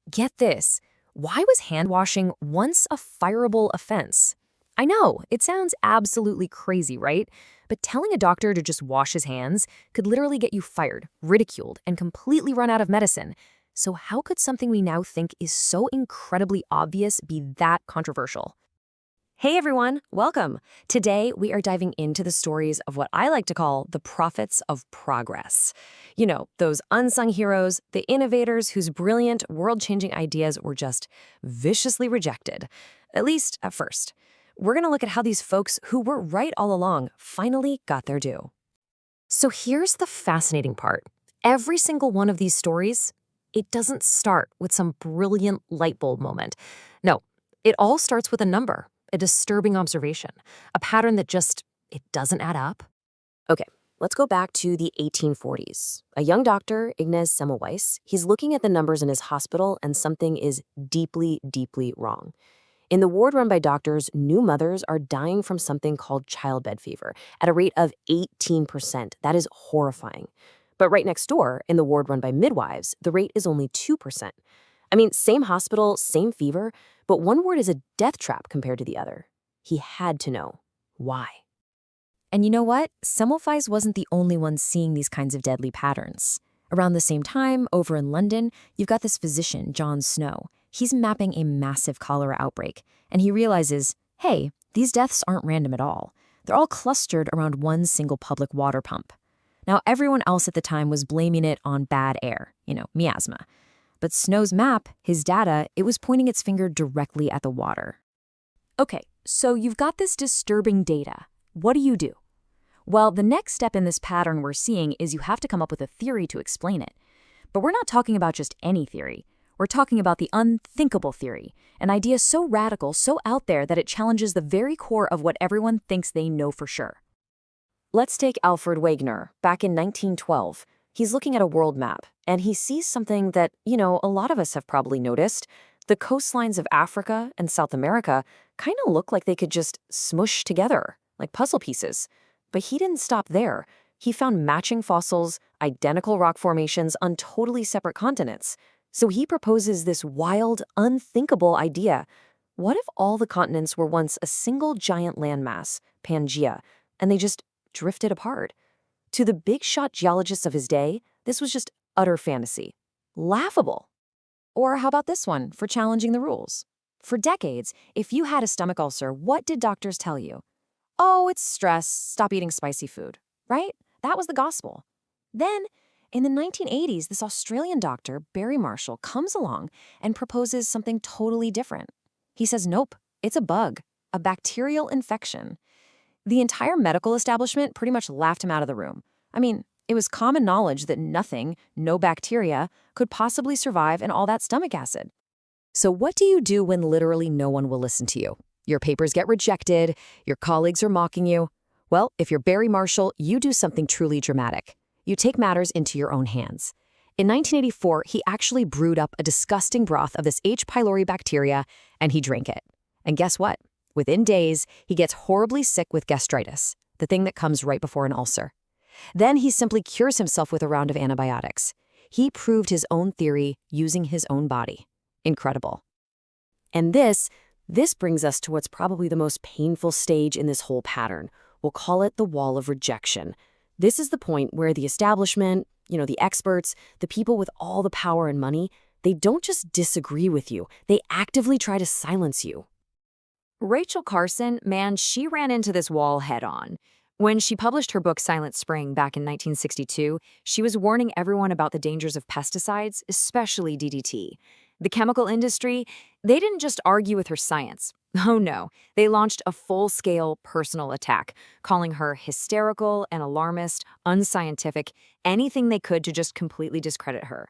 Get this. Why was hand washing once a fireable offense? I know, it sounds absolutely crazy, right? But telling a doctor to just wash his hands could literally get you fired, ridiculed, and completely run out of medicine. So how could something we now think is so incredibly obvious be that controversial? Hey everyone, welcome. Today we are diving into the stories of what I like to call the prophets of progress. You know, those unsung heroes, the innovators whose brilliant, world-changing ideas were just viciously rejected, at least at first. We're going to look at how these folks who were right all along finally got their due. So here's the fascinating part. Every single one of these stories, it doesn't start with some brilliant light bulb moment. No, it all starts with a number. A disturbing observation, a pattern that just, it doesn't add up. Okay, let's go back to the 1840s. A young doctor, Ignaz Semmelweis, he's looking at the numbers in his hospital and something is deeply, deeply wrong. In the ward run by doctors, new mothers are dying from something called childbed fever at a rate of 18%. That is horrifying. But right next door, in the ward run by midwives, the rate is only 2%. I mean, same hospital, same fever, but one ward is a death trap compared to the other. He had to know why. And you know what? Semmelweis wasn't the only one seeing these kinds of deadly patterns. Around the same time, over in London, you've got this physician, John Snow. He's mapping a massive cholera outbreak, and he realizes, hey, these deaths aren't random at all. They're all clustered around one single public water pump. Now, everyone else at the time was blaming it on bad air, miasma. But Snow's map, his data, it was pointing its finger directly at the water. Okay, so you've got this disturbing data. What do you do? Well, the next step in this pattern we're seeing is you have to come up with a theory to explain it. But we're not talking about just any theory. We're talking about the unthinkable theory, an idea so radical, so out there that it challenges the very core of what everyone thinks they know for sure. Let's take Alfred Wegener, back in 1912. He's looking at a world map, and he sees something that, a lot of us have probably noticed. The coastlines of Africa and South America kind of look like they could just smush together, like puzzle pieces. But he didn't stop there. He found matching fossils, identical rock formations on totally separate continents. So he proposes this wild, unthinkable idea. What if all the continents were once a single giant landmass, Pangea, and they just drifted apart? To the big shot geologists of his day, this was just utter fantasy. Laughable. Or how about this one for challenging the rules? For decades, if you had a stomach ulcer, what did doctors tell you? Oh, it's stress, stop eating spicy food, right? That was the gospel. Then, in the 1980s, this Australian doctor, Barry Marshall, comes along and proposes something totally different. He says, nope, it's a bug, a bacterial infection. The entire medical establishment pretty much laughed him out of the room. I mean, it was common knowledge that nothing, no bacteria, could possibly survive in all that stomach acid. So what do you do when literally no one will listen to you? Your papers get rejected, your colleagues are mocking you. Well, if you're Barry Marshall, you do something truly dramatic. You take matters into your own hands. In 1984, he actually brewed up a disgusting broth of this H. pylori bacteria, and he drank it. And guess what? Within days, he gets horribly sick with gastritis, the thing that comes right before an ulcer. Then he simply cures himself with a round of antibiotics. He proved his own theory using his own body. Incredible. And this brings us to what's probably the most painful stage in this whole pattern. We'll call it the wall of rejection. This is the point where the establishment, the experts, the people with all the power and money, they don't just disagree with you. They actively try to silence you. Rachel Carson, man, she ran into this wall head-on. When she published her book Silent Spring back in 1962, she was warning everyone about the dangers of pesticides, especially DDT. The chemical industry, they didn't just argue with her science. Oh no, they launched a full-scale personal attack, calling her hysterical and alarmist, unscientific, anything they could to just completely discredit her.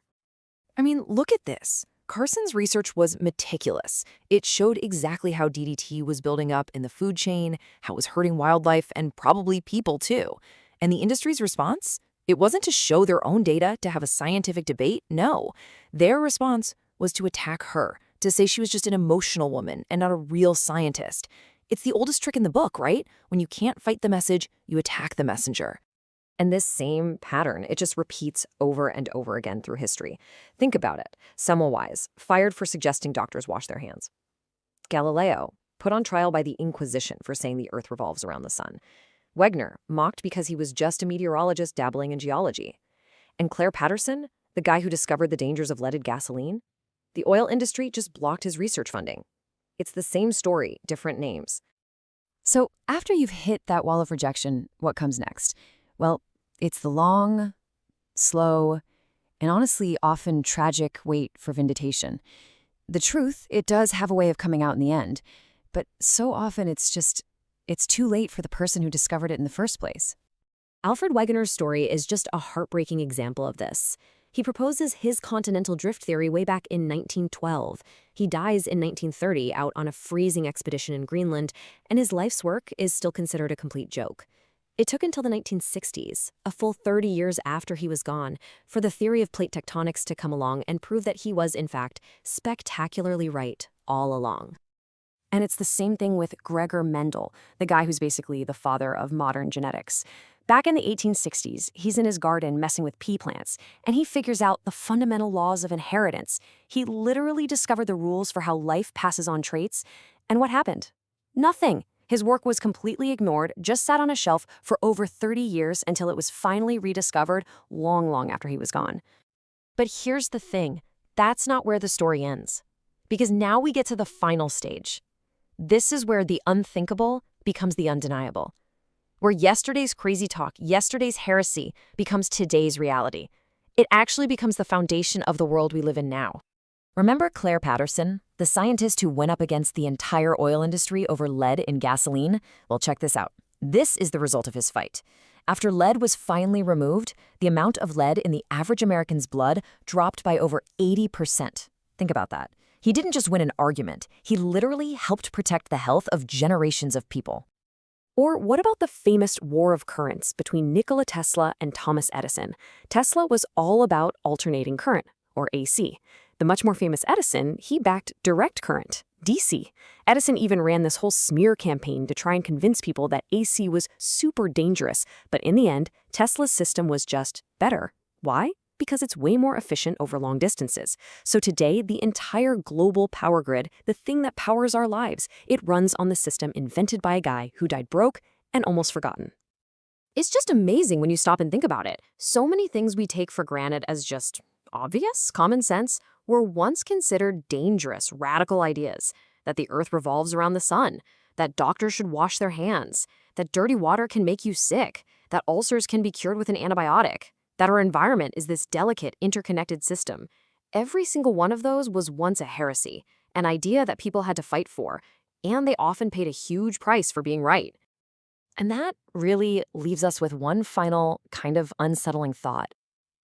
I mean, look at this. Carson's research was meticulous. It showed exactly how DDT was building up in the food chain, how it was hurting wildlife, and probably people too. And the industry's response? It wasn't to show their own data, to have a scientific debate. No. Their response was to attack her, to say she was just an emotional woman and not a real scientist. It's the oldest trick in the book, right? When you can't fight the message, you attack the messenger. And this same pattern, it just repeats over and over again through history. Think about it. Semmelweis, fired for suggesting doctors wash their hands. Galileo, put on trial by the Inquisition for saying the Earth revolves around the sun. Wegener, mocked because he was just a meteorologist dabbling in geology. And Claire Patterson, the guy who discovered the dangers of leaded gasoline? The oil industry just blocked his research funding. It's the same story, different names. So after you've hit that wall of rejection, what comes next? Well, it's the long, slow, and honestly often tragic wait for vindication. The truth, it does have a way of coming out in the end, but so often it's too late for the person who discovered it in the first place. Alfred Wegener's story is just a heartbreaking example of this. He proposes his continental drift theory way back in 1912. He dies in 1930 out on a freezing expedition in Greenland, and his life's work is still considered a complete joke. It took until the 1960s, a full 30 years after he was gone, for the theory of plate tectonics to come along and prove that he was, in fact, spectacularly right all along. And it's the same thing with Gregor Mendel, the guy who's basically the father of modern genetics. Back in the 1860s, he's in his garden messing with pea plants, and he figures out the fundamental laws of inheritance. He literally discovered the rules for how life passes on traits. And what happened? Nothing. His work was completely ignored, just sat on a shelf for over 30 years until it was finally rediscovered long after he was gone. But here's the thing. That's not where the story ends. Because now we get to the final stage. This is where the unthinkable becomes the undeniable. Where yesterday's crazy talk, yesterday's heresy, becomes today's reality. It actually becomes the foundation of the world we live in now. Remember Claire Patterson, the scientist who went up against the entire oil industry over lead in gasoline? Well, check this out. This is the result of his fight. After lead was finally removed, the amount of lead in the average American's blood dropped by over 80%. Think about that. He didn't just win an argument. He literally helped protect the health of generations of people. Or what about the famous war of currents between Nikola Tesla and Thomas Edison? Tesla was all about alternating current, or AC. The much more famous Edison, he backed direct current, DC. Edison even ran this whole smear campaign to try and convince people that AC was super dangerous, but in the end, Tesla's system was just better. Why? Because it's way more efficient over long distances. So today, the entire global power grid, the thing that powers our lives, it runs on the system invented by a guy who died broke and almost forgotten. It's just amazing when you stop and think about it. So many things we take for granted as just obvious, common sense, were once considered dangerous, radical ideas. That the earth revolves around the sun, that doctors should wash their hands, that dirty water can make you sick, that ulcers can be cured with an antibiotic, that our environment is this delicate, interconnected system. Every single one of those was once a heresy, an idea that people had to fight for, and they often paid a huge price for being right. And that really leaves us with one final, kind of unsettling thought.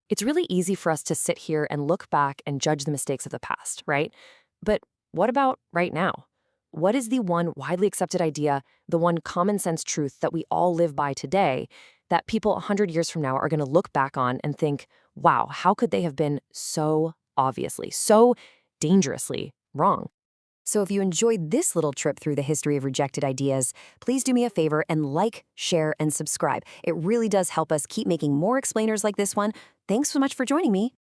It's really easy for us to sit here and look back and judge the mistakes of the past, right? But what about right now? What is the one widely accepted idea, the one common sense truth that we all live by today, that people 100 years from now are going to look back on and think, wow, how could they have been so obviously, so dangerously wrong? So if you enjoyed this little trip through the history of rejected ideas, please do me a favor and like, share, and subscribe. It really does help us keep making more explainers like this one. Thanks so much for joining me.